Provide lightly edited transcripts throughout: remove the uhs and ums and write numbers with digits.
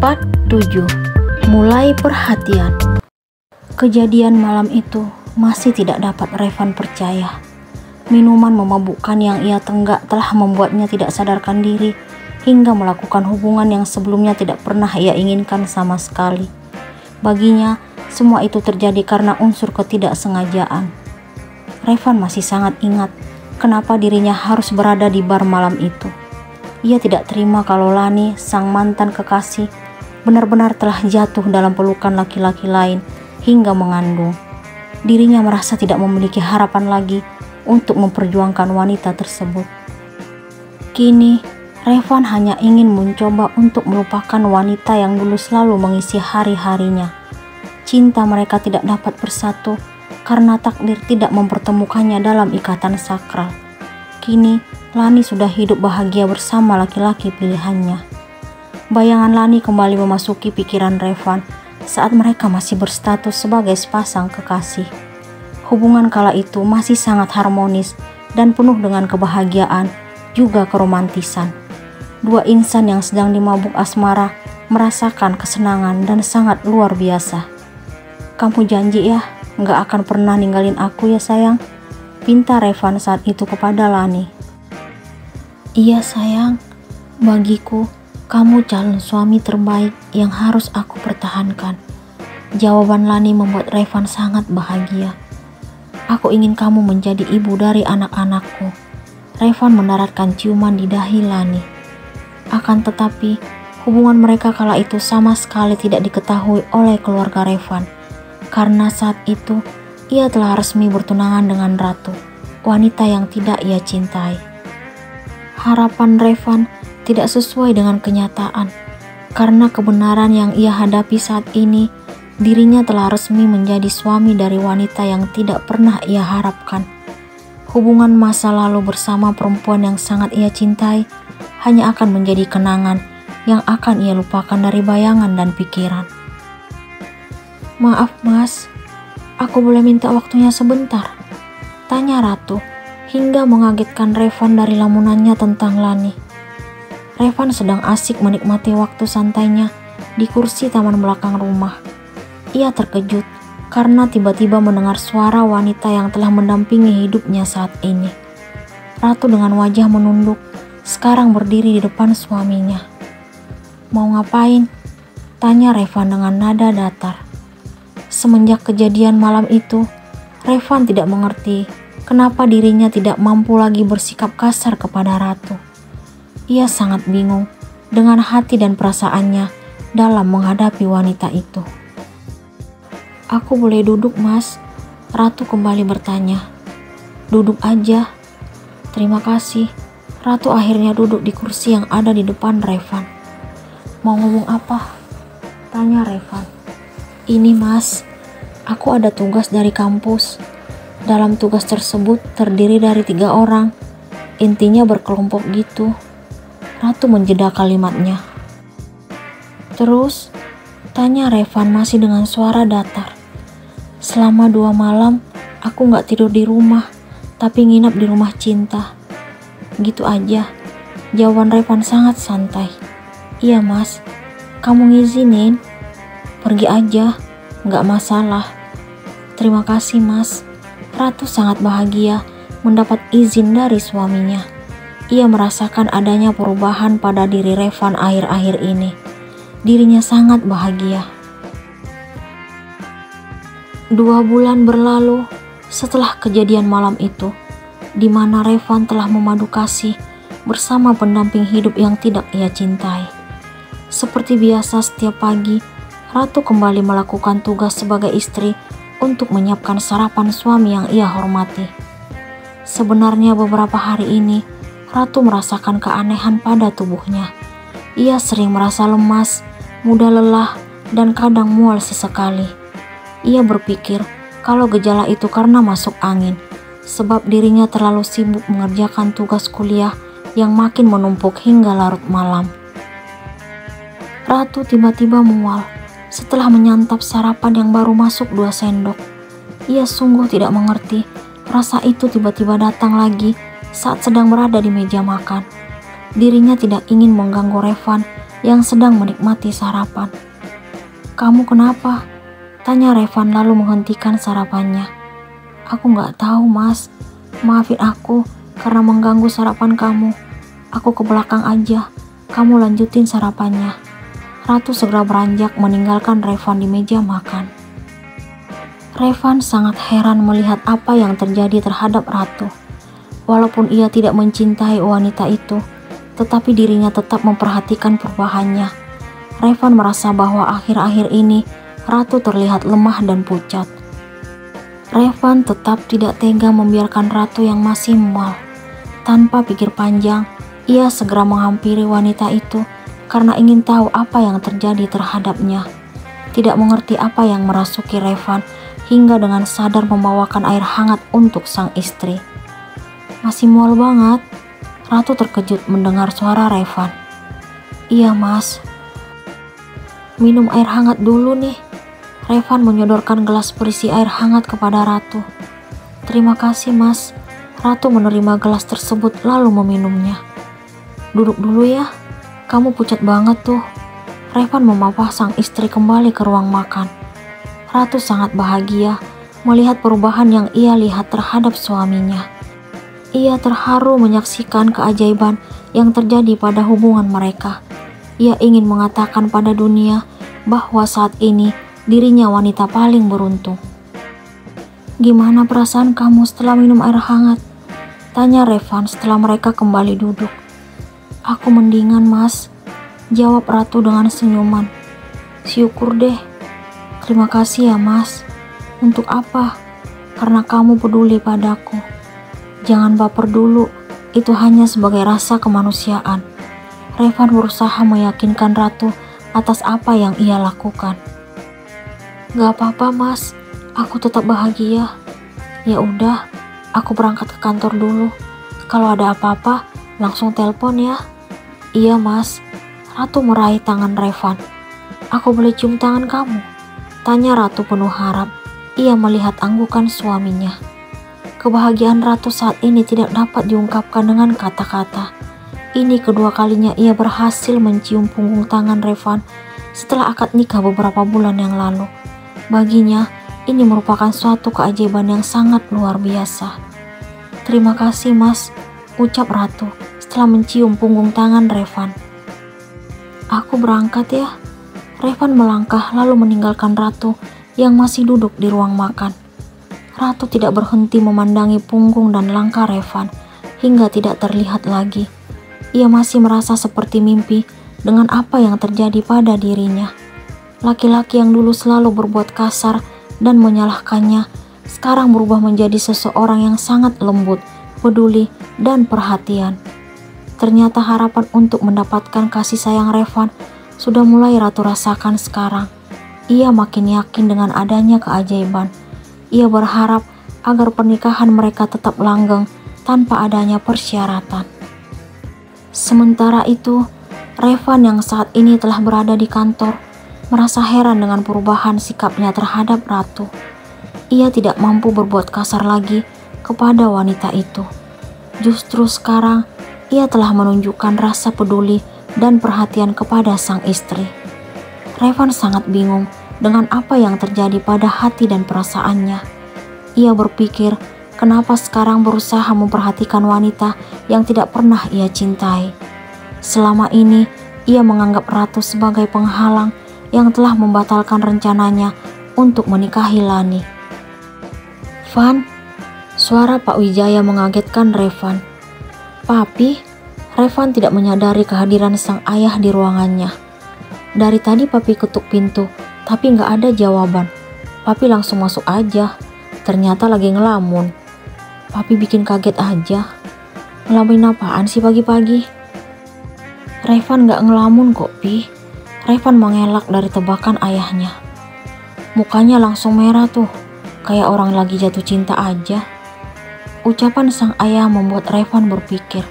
Part 7. Mulai perhatian. Kejadian malam itu masih tidak dapat Revan percaya. Minuman memabukkan yang ia tenggak telah membuatnya tidak sadarkan diri hingga melakukan hubungan yang sebelumnya tidak pernah ia inginkan sama sekali. Baginya, semua itu terjadi karena unsur ketidaksengajaan. Revan masih sangat ingat kenapa dirinya harus berada di bar malam itu. Ia tidak terima kalau Lani, sang mantan kekasih, benar-benar telah jatuh dalam pelukan laki-laki lain hingga mengandung. Dirinya merasa tidak memiliki harapan lagi untuk memperjuangkan wanita tersebut. Kini, Revan hanya ingin mencoba untuk melupakan wanita yang dulu selalu mengisi hari-harinya. Cinta mereka tidak dapat bersatu karena takdir tidak mempertemukannya dalam ikatan sakral. Kini, Lani sudah hidup bahagia bersama laki-laki pilihannya. Bayangan Lani kembali memasuki pikiran Revan saat mereka masih berstatus sebagai sepasang kekasih. Hubungan kala itu masih sangat harmonis dan penuh dengan kebahagiaan, juga keromantisan. Dua insan yang sedang dimabuk asmara merasakan kesenangan dan sangat luar biasa. "Kamu janji ya, gak akan pernah ninggalin aku ya sayang?" pinta Revan saat itu kepada Lani. "Iya sayang, bagiku kamu calon suami terbaik yang harus aku pertahankan." Jawaban Lani membuat Revan sangat bahagia. "Aku ingin kamu menjadi ibu dari anak-anakku." Revan mendaratkan ciuman di dahi Lani. Akan tetapi, hubungan mereka kala itu sama sekali tidak diketahui oleh keluarga Revan. Karena saat itu, ia telah resmi bertunangan dengan Ratu, wanita yang tidak ia cintai. Harapan Revan tidak sesuai dengan kenyataan, karena kebenaran yang ia hadapi saat ini, dirinya telah resmi menjadi suami dari wanita yang tidak pernah ia harapkan. Hubungan masa lalu bersama perempuan yang sangat ia cintai hanya akan menjadi kenangan yang akan ia lupakan dari bayangan dan pikiran. "Maaf mas, aku boleh minta waktunya sebentar?" tanya Ratu, hingga mengagetkan Revan dari lamunannya tentang Lani. Revan sedang asik menikmati waktu santainya di kursi taman belakang rumah. Ia terkejut karena tiba-tiba mendengar suara wanita yang telah mendampingi hidupnya saat ini. Ratu dengan wajah menunduk sekarang berdiri di depan suaminya. "Mau ngapain?" tanya Revan dengan nada datar. Semenjak kejadian malam itu, Revan tidak mengerti kenapa dirinya tidak mampu lagi bersikap kasar kepada Ratu. Ia sangat bingung dengan hati dan perasaannya dalam menghadapi wanita itu. "Aku boleh duduk mas?" Ratu kembali bertanya. "Duduk aja." "Terima kasih." Ratu akhirnya duduk di kursi yang ada di depan Revan. "Mau ngomong apa?" tanya Revan. "Ini mas, aku ada tugas dari kampus. Dalam tugas tersebut terdiri dari 3 orang. Intinya berkelompok gitu." Ratu menjeda kalimatnya. "Terus?" tanya Revan masih dengan suara datar. "Selama 2 malam aku gak tidur di rumah, tapi nginap di rumah Cinta." "Gitu aja?" jawaban Revan sangat santai. "Iya mas, kamu ngizinin?" "Pergi aja, gak masalah." "Terima kasih mas." Ratu sangat bahagia mendapat izin dari suaminya. Ia merasakan adanya perubahan pada diri Revan akhir-akhir ini. Dirinya sangat bahagia. 2 bulan berlalu setelah kejadian malam itu, di mana Revan telah memadu kasih bersama pendamping hidup yang tidak ia cintai. Seperti biasa setiap pagi, Ratu kembali melakukan tugas sebagai istri untuk menyiapkan sarapan suami yang ia hormati. Sebenarnya beberapa hari ini, Ratu merasakan keanehan pada tubuhnya. Ia sering merasa lemas, mudah lelah, dan kadang mual sesekali. Ia berpikir kalau gejala itu karena masuk angin, sebab dirinya terlalu sibuk mengerjakan tugas kuliah yang makin menumpuk hingga larut malam. Ratu tiba-tiba mual setelah menyantap sarapan yang baru masuk 2 sendok. Ia sungguh tidak mengerti rasa itu tiba-tiba datang lagi saat sedang berada di meja makan. Dirinya tidak ingin mengganggu Revan yang sedang menikmati sarapan. "Kamu kenapa?" tanya Revan lalu menghentikan sarapannya. "Aku nggak tahu, Mas. Maafin aku karena mengganggu sarapan kamu. Aku ke belakang aja, kamu lanjutin sarapannya." Ratu segera beranjak meninggalkan Revan di meja makan. Revan sangat heran melihat apa yang terjadi terhadap Ratu. Walaupun ia tidak mencintai wanita itu, tetapi dirinya tetap memperhatikan perubahannya. Revan merasa bahwa akhir-akhir ini Ratu terlihat lemah dan pucat. Revan tetap tidak tega membiarkan Ratu yang masih mual. Tanpa pikir panjang, ia segera menghampiri wanita itu karena ingin tahu apa yang terjadi terhadapnya. Tidak mengerti apa yang merasuki Revan hingga dengan sadar membawakan air hangat untuk sang istri. "Masih mual banget?" Ratu terkejut mendengar suara Revan. "Iya, Mas." "Minum air hangat dulu nih." Revan menyodorkan gelas berisi air hangat kepada Ratu. "Terima kasih, Mas." Ratu menerima gelas tersebut lalu meminumnya. "Duduk dulu ya. Kamu pucat banget tuh." Revan memapah sang istri kembali ke ruang makan. Ratu sangat bahagia melihat perubahan yang ia lihat terhadap suaminya. Ia terharu menyaksikan keajaiban yang terjadi pada hubungan mereka. Ia ingin mengatakan pada dunia bahwa saat ini dirinya wanita paling beruntung. "Gimana perasaan kamu setelah minum air hangat?" tanya Revan setelah mereka kembali duduk. "Aku mendingan, Mas," jawab Ratu dengan senyuman. "Syukur deh." "Terima kasih ya, Mas." "Untuk apa?" "Karena kamu peduli padaku." "Jangan baper dulu, itu hanya sebagai rasa kemanusiaan." Revan berusaha meyakinkan Ratu atas apa yang ia lakukan. "Gak apa-apa, Mas. Aku tetap bahagia." "Ya udah, aku berangkat ke kantor dulu. Kalau ada apa-apa, langsung telepon ya." "Iya, Mas." Ratu meraih tangan Revan. "Aku boleh cium tangan kamu?" tanya Ratu penuh harap. Ia melihat anggukan suaminya. Kebahagiaan Ratu saat ini tidak dapat diungkapkan dengan kata-kata. Ini kedua kalinya ia berhasil mencium punggung tangan Revan setelah akad nikah beberapa bulan yang lalu. Baginya, ini merupakan suatu keajaiban yang sangat luar biasa. "Terima kasih, Mas," ucap Ratu setelah mencium punggung tangan Revan. "Aku berangkat ya." Revan melangkah lalu meninggalkan Ratu yang masih duduk di ruang makan. Ratu tidak berhenti memandangi punggung dan langkah Revan hingga tidak terlihat lagi. Ia masih merasa seperti mimpi dengan apa yang terjadi pada dirinya. Laki-laki yang dulu selalu berbuat kasar dan menyalahkannya sekarang berubah menjadi seseorang yang sangat lembut, peduli, dan perhatian. Ternyata harapan untuk mendapatkan kasih sayang Revan sudah mulai Ratu rasakan sekarang. Ia makin yakin dengan adanya keajaiban. Ia berharap agar pernikahan mereka tetap langgeng tanpa adanya persyaratan. Sementara itu, Revan yang saat ini telah berada di kantor merasa heran dengan perubahan sikapnya terhadap Ratu. Ia tidak mampu berbuat kasar lagi kepada wanita itu. Justru sekarang ia telah menunjukkan rasa peduli dan perhatian kepada sang istri. Revan sangat bingung dengan apa yang terjadi pada hati dan perasaannya. Ia berpikir kenapa sekarang berusaha memperhatikan wanita yang tidak pernah ia cintai. Selama ini ia menganggap Ratu sebagai penghalang yang telah membatalkan rencananya untuk menikahi Lani. "Van," suara Pak Wijaya mengagetkan Revan. "Papi?" Revan tidak menyadari kehadiran sang ayah di ruangannya. Dari tadi Papi ketuk pintu, tapi nggak ada jawaban. Papi langsung masuk aja. Ternyata lagi ngelamun. Papi bikin kaget aja. "Ngelamunin apaan sih pagi-pagi?" "Revan nggak ngelamun kok, Pi." Revan mengelak dari tebakan ayahnya. Mukanya langsung merah tuh, kayak orang lagi jatuh cinta aja. Ucapan sang ayah membuat Revan berpikir,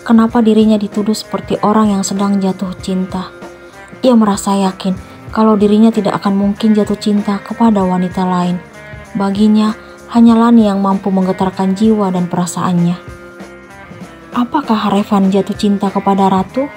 kenapa dirinya dituduh seperti orang yang sedang jatuh cinta. Ia merasa yakin kalau dirinya tidak akan mungkin jatuh cinta kepada wanita lain. Baginya, hanya Lani yang mampu menggetarkan jiwa dan perasaannya. Apakah Revan jatuh cinta kepada Ratu?